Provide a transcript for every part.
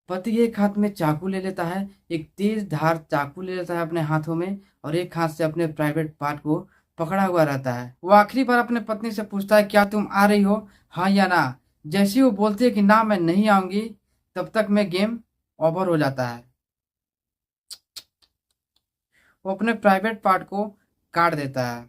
पति एक हाथ में चाकू ले लेता है, एक तेज धार चाकू ले लेता है अपने हाथों में और एक हाथ से अपने प्राइवेट पार्ट को पकड़ा हुआ रहता है। वो आखिरी बार अपने पत्नी से पूछता है, क्या तुम आ रही हो, हाँ या ना। जैसे ही वो बोलती है कि ना मैं नहीं आऊंगी, तब तक में गेम ओवर हो जाता है। वो अपने प्राइवेट पार्ट को काट देता है।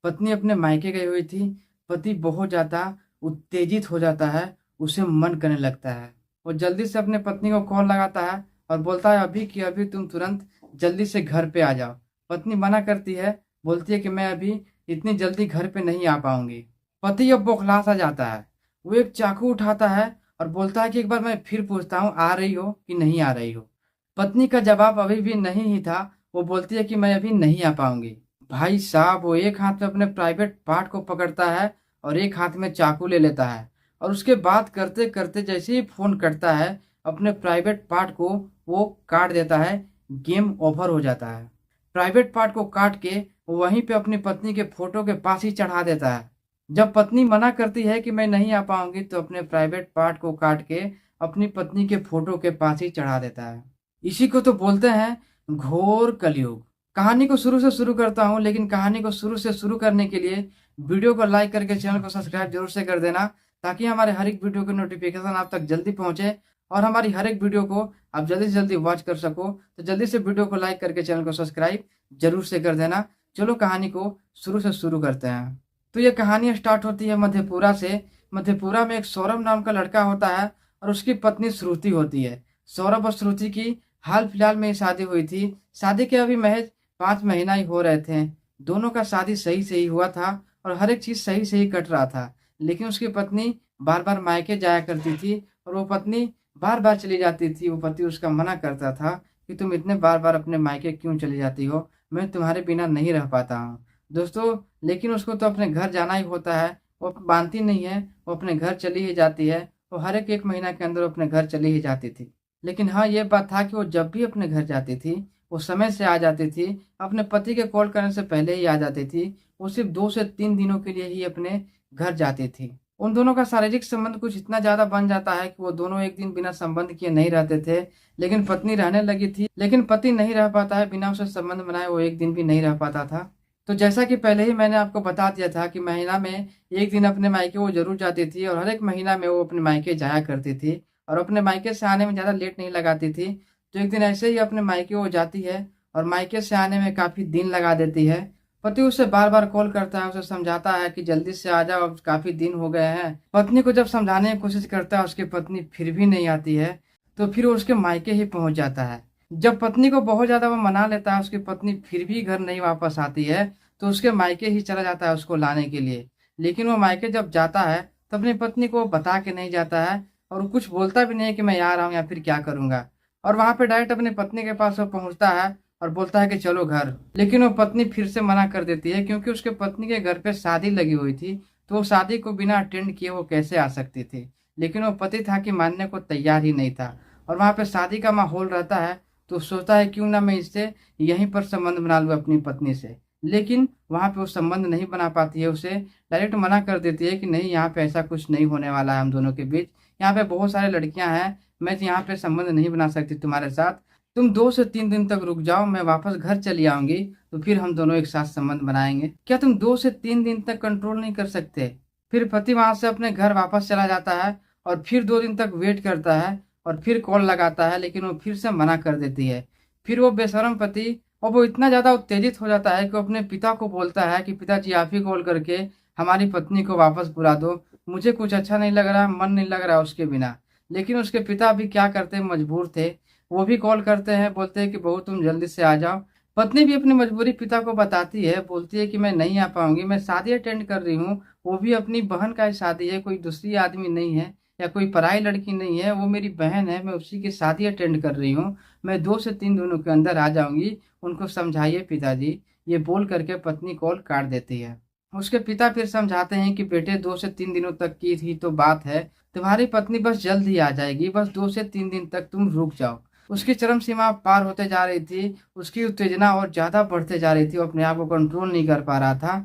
पत्नी अपने मायके गई हुई थी। पति बहुत ज़्यादा उत्तेजित हो जाता है, उसे मन करने लगता है। वो जल्दी से अपने पत्नी को कॉल लगाता है और बोलता है, अभी कि अभी तुम तुरंत जल्दी से घर पे आ जाओ। पत्नी मना करती है, बोलती है कि मैं अभी इतनी जल्दी घर पे नहीं आ पाऊंगी। पति अब बौखला सा जाता है। वो एक चाकू उठाता है और बोलता है कि एक बार मैं फिर पूछता हूँ, आ रही हो कि नहीं आ रही हो। पत्नी का जवाब अभी भी नहीं ही था। वो बोलती है कि मैं अभी नहीं आ पाऊंगी। भाई साहब, वो एक हाथ में अपने प्राइवेट पार्ट को पकड़ता है और एक हाथ में चाकू ले लेता है और उसके बात करते करते जैसे ही फोन कटता है, अपने प्राइवेट पार्ट को वो काट देता है। गेम ओवर हो जाता है। प्राइवेट पार्ट को काट के वो वहीं पे अपनी पत्नी के फोटो के पास ही चढ़ा देता है। जब पत्नी मना करती है कि मैं नहीं आ पाऊंगी, तो अपने प्राइवेट पार्ट को काट के अपनी पत्नी के फोटो के पास ही चढ़ा देता है। इसी को तो बोलते हैं घोर कलयुग। कहानी को शुरू से शुरू करता हूँ, लेकिन कहानी को शुरू से शुरू करने के लिए वीडियो को लाइक करके चैनल को सब्सक्राइब जरूर से कर देना, ताकि हमारे हर एक वीडियो की नोटिफिकेशन आप तक जल्दी पहुंचे और हमारी हर एक वीडियो को आप जल्दी से जल्दी वॉच कर सको। तो जल्दी से वीडियो को लाइक करके चैनल को सब्सक्राइब जरूर से कर देना। चलो कहानी को शुरू से शुरू करते हैं। तो ये कहानी स्टार्ट होती है मधेपुरा से। मधेपुरा में एक सौरभ नाम का लड़का होता है और उसकी पत्नी श्रुति होती है। सौरभ और श्रुति की हाल फिलहाल में ही शादी हुई थी। शादी के अभी महज 5 महीना ही हो रहे थे। दोनों का शादी सही से ही हुआ था और हर एक चीज सही से ही कट रहा था। लेकिन उसकी पत्नी बार बार मायके जाया करती थी और वो पत्नी बार बार चली जाती थी। वो पति उसका मना करता था कि तुम इतने बार बार अपने मायके क्यों चली जाती हो, मैं तुम्हारे बिना नहीं रह पाता हूँ। दोस्तों, लेकिन उसको तो अपने घर जाना ही होता है। वो मानती नहीं है, वो अपने घर चली ही जाती है। वो हर एक महीना के अंदर अपने घर चली ही जाती थी। लेकिन हाँ, ये बात था कि वो जब भी अपने घर जाती थी, वो समय से आ जाती थी। अपने पति के कॉल करने से पहले ही आ जाती थी। वो सिर्फ 2 से 3 दिनों के लिए ही अपने घर जाती थी। उन दोनों का शारीरिक संबंध कुछ इतना ज्यादा बन जाता है कि वो दोनों एक दिन बिना संबंध किए नहीं रहते थे। लेकिन पत्नी रहने लगी थी, लेकिन पति नहीं रह पाता है। बिना उसे संबंध बनाए वो एक दिन भी नहीं रह पाता था। तो जैसा कि पहले ही मैंने आपको बता दिया था कि महीना में एक दिन अपने मायके वो जरूर जाती थी और हर एक महीना में वो अपने मायके जाया करती थी और अपने मायके से आने में ज़्यादा लेट नहीं लगाती थी। तो एक दिन ऐसे ही अपने मायके वो जाती है और मायके से आने में काफ़ी दिन लगा देती है। पति उसे बार बार कॉल करता है, उसे समझाता है कि जल्दी से आ जाओ, अब काफ़ी दिन हो गए हैं। पत्नी को जब समझाने की कोशिश करता है, उसकी पत्नी फिर भी नहीं आती है। तो फिर वो उसके मायके ही पहुंच जाता है। जब पत्नी को बहुत ज़्यादा वो मना लेता है, उसकी पत्नी फिर भी घर नहीं वापस आती है। तो उसके मायके ही चला जाता है उसको लाने के लिए। लेकिन वो मायके जब जाता है तो अपनी पत्नी को बता के नहीं जाता है और वो कुछ बोलता भी नहीं है कि मैं आ रहा हूँ या फिर क्या करूंगा। और वहां पे डायरेक्ट अपनी पत्नी के पास वो पहुंचता है और बोलता है कि चलो घर। लेकिन वो पत्नी फिर से मना कर देती है, क्योंकि उसके पत्नी के घर पे शादी लगी हुई थी। तो वो शादी को बिना अटेंड किए वो कैसे आ सकती थी। लेकिन वो पति था कि मानने को तैयार ही नहीं था। और वहां पे शादी का माहौल रहता है, तो सोचता है क्यों ना मैं इससे यहीं पर संबंध बना लूँ अपनी पत्नी से। लेकिन वहां पे वो संबंध नहीं बना पाती है। उसे डायरेक्ट मना कर देती है कि नहीं, यहाँ पे ऐसा कुछ नहीं होने वाला है हम दोनों के बीच। यहाँ पे बहुत सारे लड़कियां हैं, मैं यहाँ पे संबंध नहीं बना सकती तुम्हारे साथ। तुम 2 से 3 दिन तक रुक जाओ, मैं वापस घर चली आऊंगी, तो फिर हम दोनों एक साथ संबंध बनाएंगे। क्या तुम 2 से 3 दिन तक कंट्रोल नहीं कर सकते? फिर पति वहां से अपने घर वापस चला जाता है और फिर 2 दिन तक वेट करता है और फिर कॉल लगाता है, लेकिन वो फिर से मना कर देती है। फिर वो बेशरम पति, और वो इतना ज़्यादा उत्तेजित हो जाता है कि वो अपने पिता को बोलता है कि पिताजी, आप ही कॉल करके हमारी पत्नी को वापस बुला दो। मुझे कुछ अच्छा नहीं लग रहा, मन नहीं लग रहा उसके बिना। लेकिन उसके पिता भी क्या करते, मजबूर थे। वो भी कॉल करते हैं, बोलते हैं कि बहू तुम जल्दी से आ जाओ। पत्नी भी अपनी मजबूरी पिता को बताती है, बोलती है कि मैं नहीं आ पाऊंगी, मैं शादी अटेंड कर रही हूँ। वो भी अपनी बहन का ही शादी है, कोई दूसरी आदमी नहीं है या कोई पराई लड़की नहीं है, वो मेरी बहन है, मैं उसी की शादी अटेंड कर रही हूँ। मैं 2 से 3 दिनों के अंदर आ जाऊंगी, उनको समझाइए पिताजी। ये बोल करके पत्नी कॉल काट देती है। उसके पिता फिर समझाते हैं कि बेटे, 2 से 3 दिनों तक की ही तो बात है, तुम्हारी पत्नी बस जल्द ही आ जाएगी, बस 2 से 3 दिन तक तुम रुक जाओ। उसकी चरम सीमा पार होते जा रही थी, उसकी उत्तेजना और ज्यादा बढ़ते जा रही थी, वो अपने आप को कंट्रोल नहीं कर पा रहा था।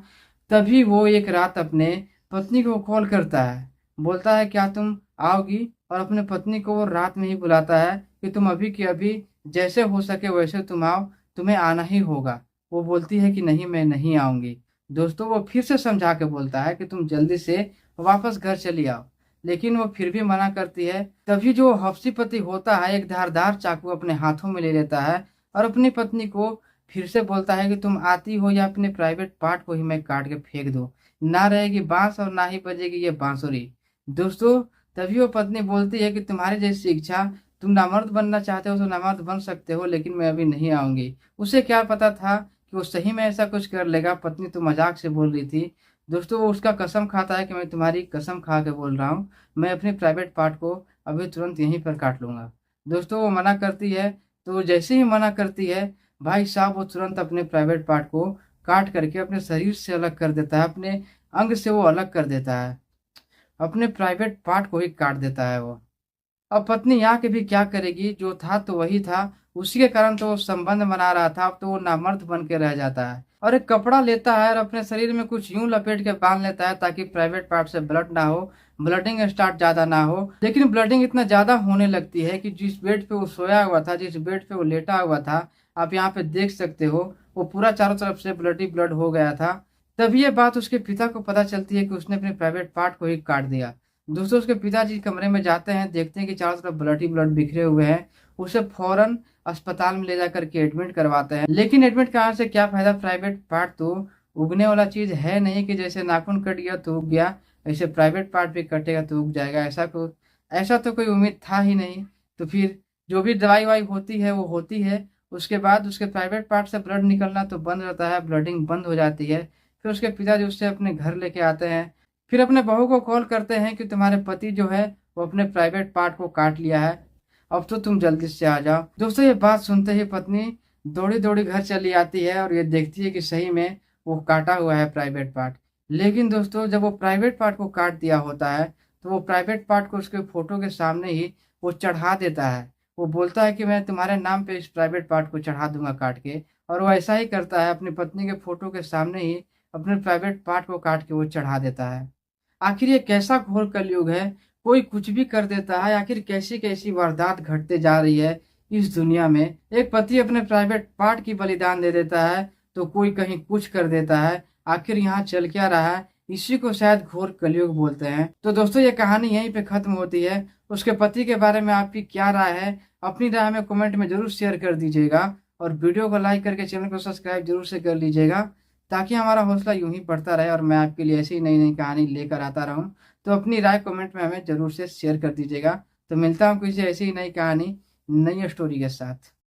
तभी वो एक रात अपने पत्नी को कॉल करता है, बोलता है क्या तुम आओगी, और अपने पत्नी को वो रात में ही बुलाता है कि तुम अभी की अभी जैसे हो सके वैसे तुम आओ, तुम्हें आना ही होगा। वो बोलती है कि नहीं, मैं नहीं आऊंगी। दोस्तों वो फिर से समझा के बोलता है कि तुम जल्दी से वापस घर चली आओ, लेकिन वो फिर भी मना करती है। तभी जो हफ्सी पति होता है एक धारदार चाकू अपने हाथों में ले लेता है और अपनी पत्नी को फिर से बोलता है कि तुम आती हो या अपने प्राइवेट पार्ट को ही मैं काट के फेंक दूं, ना रहेगी बांस और ना ही बजेगी ये बांसुरी। दोस्तों तभी वो पत्नी बोलती है कि तुम्हारी जैसी इच्छा, तुम नामर्द बनना चाहते हो तो नामर्द बन सकते हो, लेकिन मैं अभी नहीं आऊंगी। उसे क्या पता था कि वो सही में ऐसा कुछ कर लेगा। पत्नी तो मजाक से बोल रही थी। दोस्तों वो उसका कसम खाता है कि मैं तुम्हारी कसम खा के बोल रहा हूँ, मैं अपने प्राइवेट पार्ट को अभी तुरंत यहीं पर काट लूंगा। दोस्तों वो मना करती है, तो जैसे ही मना करती है भाई साहब वो तुरंत अपने प्राइवेट पार्ट को काट करके अपने शरीर से अलग कर देता है, अपने अंग से वो अलग कर देता है, अपने प्राइवेट पार्ट को ही काट देता है वो। अब पत्नी यहाँ के भी क्या करेगी, जो था तो वही था, उसी के कारण तो वो संबंध बना रहा था, अब तो वो नामर्द बन के रह जाता है और एक कपड़ा लेता है और अपने शरीर में कुछ यूं लपेट के बांध लेता है ताकि प्राइवेट पार्ट से ब्लड ना हो, ब्लडिंग स्टार्ट ज्यादा ना हो। लेकिन ब्लडिंग इतना ज्यादा होने लगती है कि जिस बेड पे वो सोया हुआ था, जिस बेड पे वो लेटा हुआ था, आप यहाँ पे देख सकते हो, वो पूरा चारों तरफ से ब्लड ही ब्लड हो गया था। तभी ये बात उसके पिता को पता चलती है कि उसने अपने प्राइवेट पार्ट को ही काट दिया। दोस्तों उसके पिताजी कमरे में जाते हैं, देखते हैं कि चारों तरफ ब्लड ही ब्लड बिखरे हुए हैं। उसे फौरन अस्पताल में ले जाकर के एडमिट करवाते हैं। लेकिन एडमिट कराने से क्या फायदा, प्राइवेट पार्ट तो उगने वाला चीज है नहीं कि जैसे नाखून कट गया तो उग गया, ऐसे प्राइवेट पार्ट भी कटेगा तो उग जाएगा, ऐसा तो कोई उम्मीद था ही नहीं। तो फिर जो भी दवाई वाई होती है वो होती है, उसके बाद उसके प्राइवेट पार्ट से ब्लड निकलना तो बंद रहता है, ब्लडिंग बंद हो जाती है। फिर उसके पिताजी उससे अपने घर लेके आते हैं, फिर अपने बहू को कॉल करते हैं कि तुम्हारे पति जो है वो अपने प्राइवेट पार्ट को काट लिया है, अब तो तुम जल्दी से आ जाओ। दोस्तों ये बात सुनते ही पत्नी दौड़ी दौड़ी घर चली आती है और ये देखती है कि सही में वो काटा हुआ है प्राइवेट पार्ट। लेकिन दोस्तों जब वो प्राइवेट पार्ट को काट दिया होता है तो वो प्राइवेट पार्ट को उसके फोटो के सामने ही वो चढ़ा देता है। वो बोलता है कि मैं तुम्हारे नाम पे इस प्राइवेट पार्ट को चढ़ा दूंगा काट के, और वो ऐसा ही करता है, अपनी पत्नी के फोटो के सामने ही अपने प्राइवेट पार्ट को काट के वो चढ़ा देता है। आखिर ये कैसा घोर कलयुग है, कोई कुछ भी कर देता है। आखिर कैसी कैसी वारदात घटते जा रही है इस दुनिया में। एक पति अपने प्राइवेट पार्ट की बलिदान दे देता है तो कोई कहीं कुछ कर देता है। आखिर यहाँ चल क्या रहा है, इसी को शायद घोर कलयुग बोलते हैं। तो दोस्तों ये कहानी यहीं पे खत्म होती है। उसके पति के बारे में आपकी क्या राय है, अपनी राय में कमेंट में जरूर शेयर कर दीजिएगा और वीडियो को लाइक करके चैनल को सब्सक्राइब जरूर से कर लीजिएगा, ताकि हमारा हौसला यूं ही बढ़ता रहे और मैं आपके लिए ऐसी नई नई कहानी लेकर आता रहूं। तो अपनी राय कमेंट में हमें जरूर से शेयर कर दीजिएगा। तो मिलता हूं किसी ऐसी ही नई कहानी, नई स्टोरी के साथ।